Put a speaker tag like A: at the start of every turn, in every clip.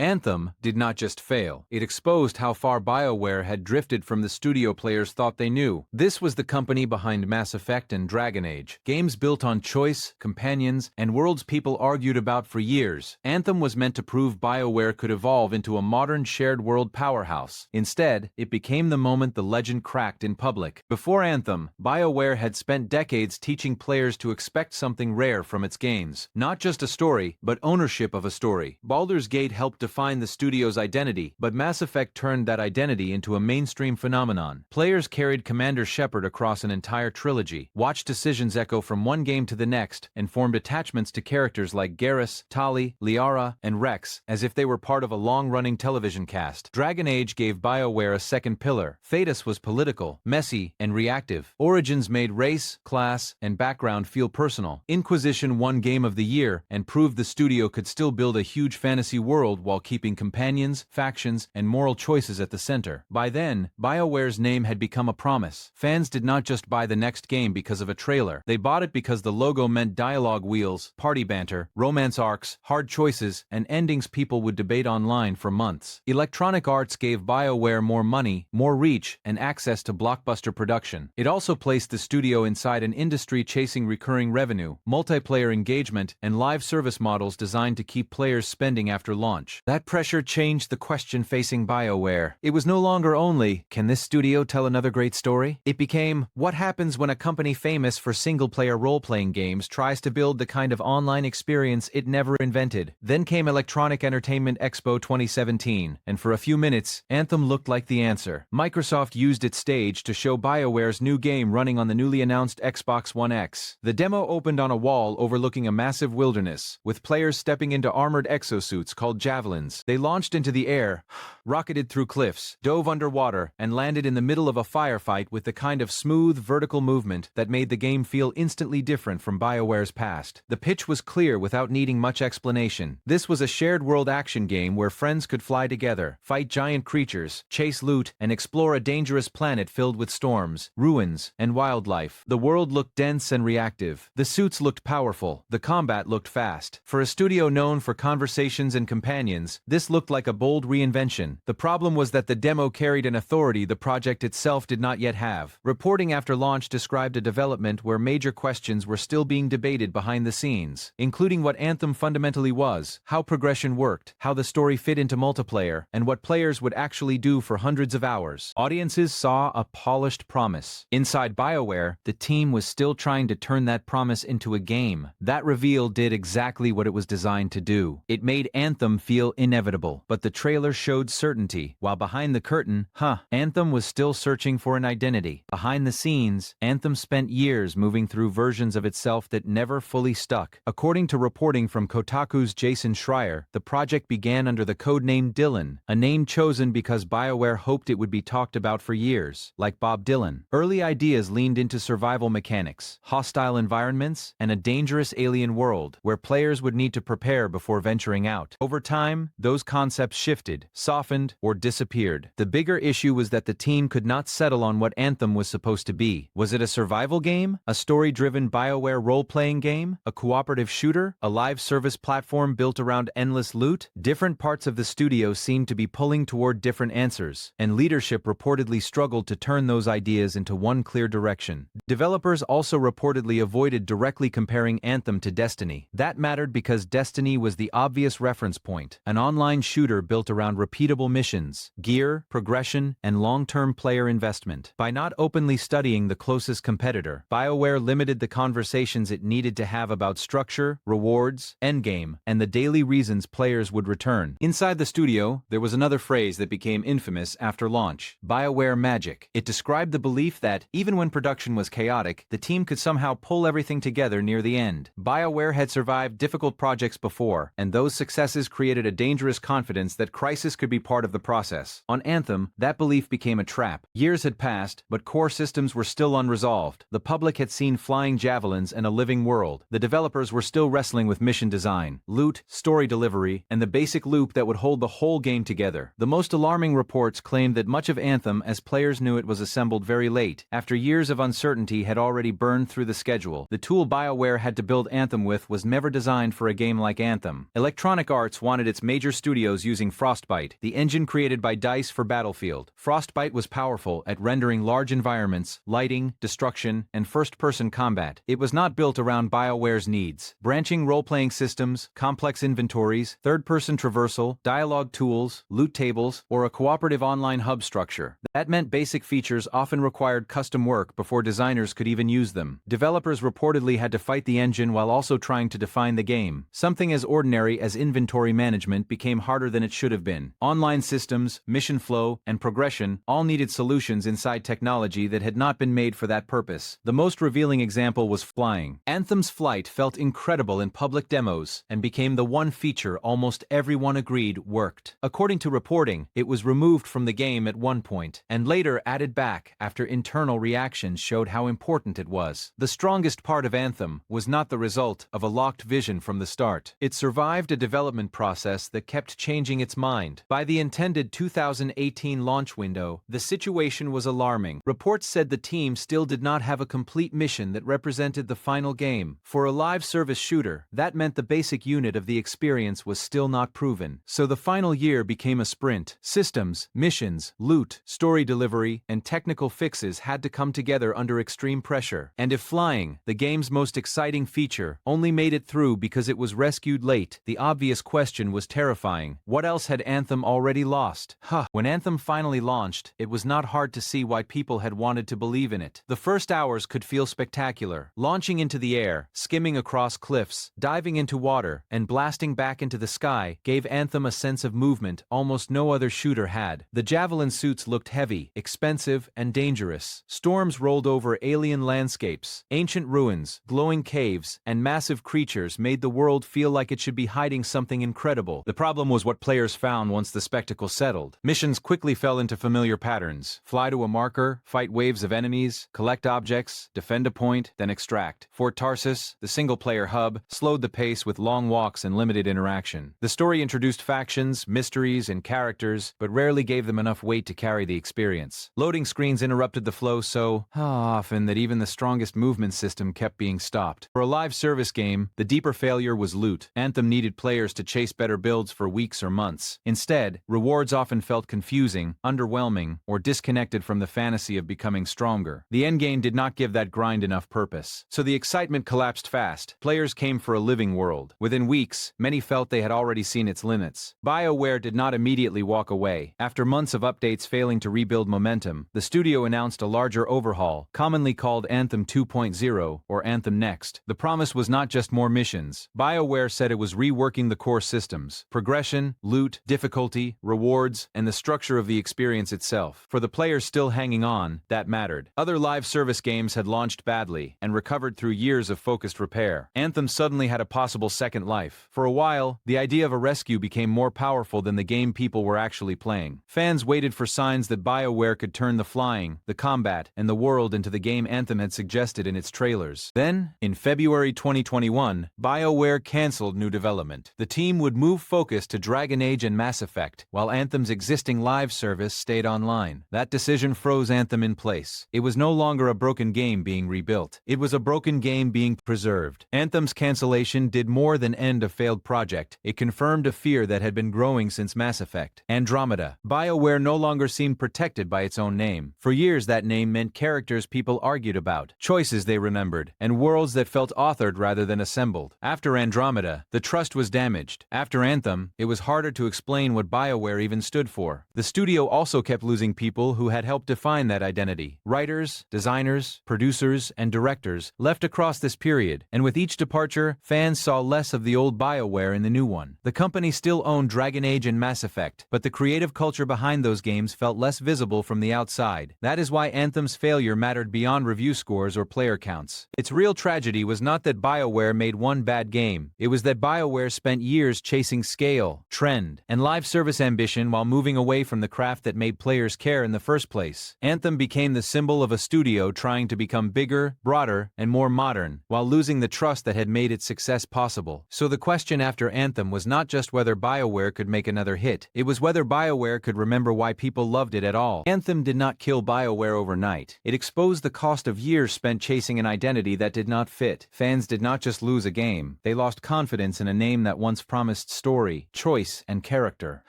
A: Anthem did not just fail, it exposed how far BioWare had drifted from the studio players thought they knew. This was the company behind Mass Effect and Dragon Age, games built on choice, companions, and worlds people argued about for years. Anthem was meant to prove BioWare could evolve into a modern shared world powerhouse. Instead, it became the moment the legend cracked in public. Before Anthem, BioWare had spent decades teaching players to expect something rare from its games. Not just a story, but ownership of a story. Baldur's Gate helped define the studio's identity, but Mass Effect turned that identity into a mainstream phenomenon. Players carried Commander Shepard across an entire trilogy, watched decisions echo from one game to the next, and formed attachments to characters like Garrus, Tali, Liara, and Rex, as if they were part of a long-running television cast. Dragon Age gave BioWare a second pillar. Thetis was political, messy, and reactive. Origins made race, class, and background feel personal. Inquisition won Game of the Year and proved the studio could still build a huge fantasy world while keeping companions, factions, and moral choices at the center. By then, BioWare's name had become a promise. Fans did not just buy the next game because of a trailer. They bought it because the logo meant dialogue wheels, party banter, romance arcs, hard choices, and endings people would debate online for months. Electronic Arts gave BioWare more money, more reach, and access to blockbuster production. It also placed the studio inside an industry chasing recurring revenue, multiplayer engagement, and live service models designed to keep players spending after launch. That pressure changed the question facing BioWare. It was no longer only, can this studio tell another great story? It became, what happens when a company famous for single-player role-playing games tries to build the kind of online experience it never invented? Then came Electronic Entertainment Expo 2017, and for a few minutes, Anthem looked like the answer. Microsoft used its stage to show BioWare's new game running on the newly announced Xbox One X. The demo opened on a wall overlooking a massive wilderness, with players stepping into armored exosuits called javelins. They launched into the air, rocketed through cliffs, dove underwater, and landed in the middle of a firefight with the kind of smooth, vertical movement that made the game feel instantly different from BioWare's past. The pitch was clear without needing much explanation. This was a shared world action game where friends could fly together, fight giant creatures, chase loot, and explore a dangerous planet filled with storms, ruins, and wildlife. The world looked dense and reactive. The suits looked powerful. The combat looked fast. For a studio known for conversations and companions, this looked like a bold reinvention. The problem was that the demo carried an authority the project itself did not yet have. Reporting after launch described a development where major questions were still being debated behind the scenes, including what Anthem fundamentally was, how progression worked, how the story fit into multiplayer, and what players would actually do for hundreds of hours. Audiences saw a polished promise. Inside BioWare, the team was still trying to turn that promise into a game. That reveal did exactly what it was designed to do. It made Anthem feel inevitable, but the trailer showed certainty, while behind the curtain, Anthem was still searching for an identity. Behind the scenes, Anthem spent years moving through versions of itself that never fully stuck. According to reporting from Kotaku's Jason Schreier, the project began under the codename Dylan, a name chosen because BioWare hoped it would be talked about for years, like Bob Dylan. Early ideas leaned into survival mechanics, hostile environments, and a dangerous alien world, where players would need to prepare before venturing out. Over time, those concepts shifted, softened, or disappeared. The bigger issue was that the team could not settle on what Anthem was supposed to be. Was it a survival game? A story-driven BioWare role-playing game? A cooperative shooter? A live service platform built around endless loot? Different parts of the studio seemed to be pulling toward different answers, and leadership reportedly struggled to turn those ideas into one clear direction. Developers also reportedly avoided directly comparing Anthem to Destiny. That mattered because Destiny was the obvious reference point, an online shooter built around repeatable missions, gear, progression, and long-term player investment. By not openly studying the closest competitor, BioWare limited the conversations it needed to have about structure, rewards, endgame, and the daily reasons players would return. Inside the studio, there was another phrase that became infamous after launch: BioWare Magic. It described the belief that, even when production was chaotic, the team could somehow pull everything together near the end. BioWare had survived difficult projects before, and those successes created a dangerous confidence that crisis could be part of the process. On Anthem, that belief became a trap. Years had passed, but core systems were still unresolved. The public had seen flying javelins and a living world. The developers were still wrestling with mission design, loot, story delivery, and the basic loop that would hold the whole game together. The most alarming reports claimed that much of Anthem, as players knew it, was assembled very late, after years of uncertainty had already burned through the schedule. The tool BioWare had to build Anthem with was never designed for a game like Anthem. Electronic Arts wanted its major studios using Frostbite, the engine created by DICE for Battlefield. Frostbite was powerful at rendering large environments, lighting, destruction, and first-person combat. It was not built around BioWare's needs. Branching role-playing systems, complex inventories, third-person traversal, dialogue tools, loot tables, or a cooperative online hub structure. That meant basic features often required custom work before designers could even use them. Developers reportedly had to fight the engine while also trying to define the game. Something as ordinary as inventory management became harder than it should have been. Online systems, mission flow, and progression all needed solutions inside technology that had not been made for that purpose. The most revealing example was flying. Anthem's flight felt incredible in public demos and became the one feature almost everyone agreed worked. According to reporting, it was removed from the game at one point, and later added back after internal reactions showed how important it was. The strongest part of Anthem was not the result of a locked vision from the start. It survived a development process that kept changing its mind. By the intended 2018 launch window, the situation was alarming. Reports said the team still did not have a complete mission that represented the final game. For a live service shooter, that meant the basic unit of the experience was still not proven. So the final year became a sprint. Systems, missions, loot, story delivery, and technical fixes had to come together under extreme pressure. And if flying, the game's most exciting feature, only made it through because it was rescued late, the obvious question was terrifying. What else had Anthem already lost? When Anthem finally launched, it was not hard to see why people had wanted to believe in it. The first hours could feel spectacular. Launching into the air, skimming across cliffs, diving into water, and blasting back into the sky gave Anthem a sense of movement almost no other shooter had. The Javelin suits looked heavy, expensive, and dangerous. Storms rolled over alien landscapes. Ancient ruins, glowing caves, and massive creatures made the world feel like it should be hiding something incredible. The problem was what players found once the spectacle settled. Missions quickly fell into familiar patterns. Fly to a marker, fight waves of enemies, collect objects, defend a point, then extract. Fort Tarsus, the single-player hub, slowed the pace with long walks and limited interaction. The story introduced factions, mysteries, and characters, but rarely gave them enough weight to carry the experience. Loading screens interrupted the flow so often that even the strongest movement system kept being stopped. For a live service game, the deeper failure was loot. Anthem needed players to chase better builds for weeks or months. Instead, rewards often felt confusing, underwhelming, or disconnected from the fantasy of becoming stronger. The endgame did not give that grind enough purpose. So the excitement collapsed fast. Players came for a living world. Within weeks, many felt they had already seen its limits. BioWare did not immediately walk away. After months of updates failing to rebuild momentum, the studio announced a larger overhaul, commonly called Anthem 2.0 or Anthem Next. The promise was not just more missions. BioWare said it was reworking the core systems: progression, loot, difficulty, rewards, and the structure of the experience itself. For the players still hanging on, that mattered. Other live service games had launched badly and recovered through years of focused repair. Anthem suddenly had a possible second life. For a while, the idea of a rescue became more powerful than the game people were actually playing. Fans waited for signs that BioWare could turn the flying, the combat, and the world into the game Anthem had suggested in its trailers. Then, in February 2021, BioWare canceled new development. The team would move focus to Dragon Age and Mass Effect, while Anthem's existing live service stayed online. That decision froze Anthem in place. It was no longer a broken game being rebuilt. It was a broken game being preserved. Anthem's cancellation did more than end a failed project. It confirmed a fear that had been growing since Mass Effect. Andromeda. BioWare no longer seemed protected by its own name. For years that name meant characters people argued about, choices they remembered, and worlds that felt authored rather than assembled. After Andromeda, the trust was damaged. After Anthem, it was harder to explain what BioWare even stood for. The studio also kept losing people who had helped define that identity. Writers, designers, producers, and directors left across this period, and with each departure, fans saw less of the old BioWare in the new one. The company still owned Dragon Age and Mass Effect, but the creative culture behind those games felt less visible from the outside. That is why Anthem's failure mattered beyond review scores or player counts. Its real tragedy was not that BioWare made one bad game. It was that BioWare spent years chasing scale, trend, and live service ambition while moving away from the craft that made players care in the first place. Anthem became the symbol of a studio trying to become bigger, broader, and more modern, while losing the trust that had made its success possible. So the question after Anthem was not just whether BioWare could make another hit, it was whether BioWare could remember why people loved it at all. Anthem did not kill BioWare overnight. It exposed the cost of years spent chasing an identity that did not fit. Fans did not just lose a game, they lost confidence in a name that once promised story story, choice, and character.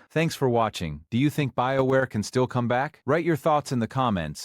A: Thanks for watching. Do you think BioWare can still come back? Write your thoughts in the comments.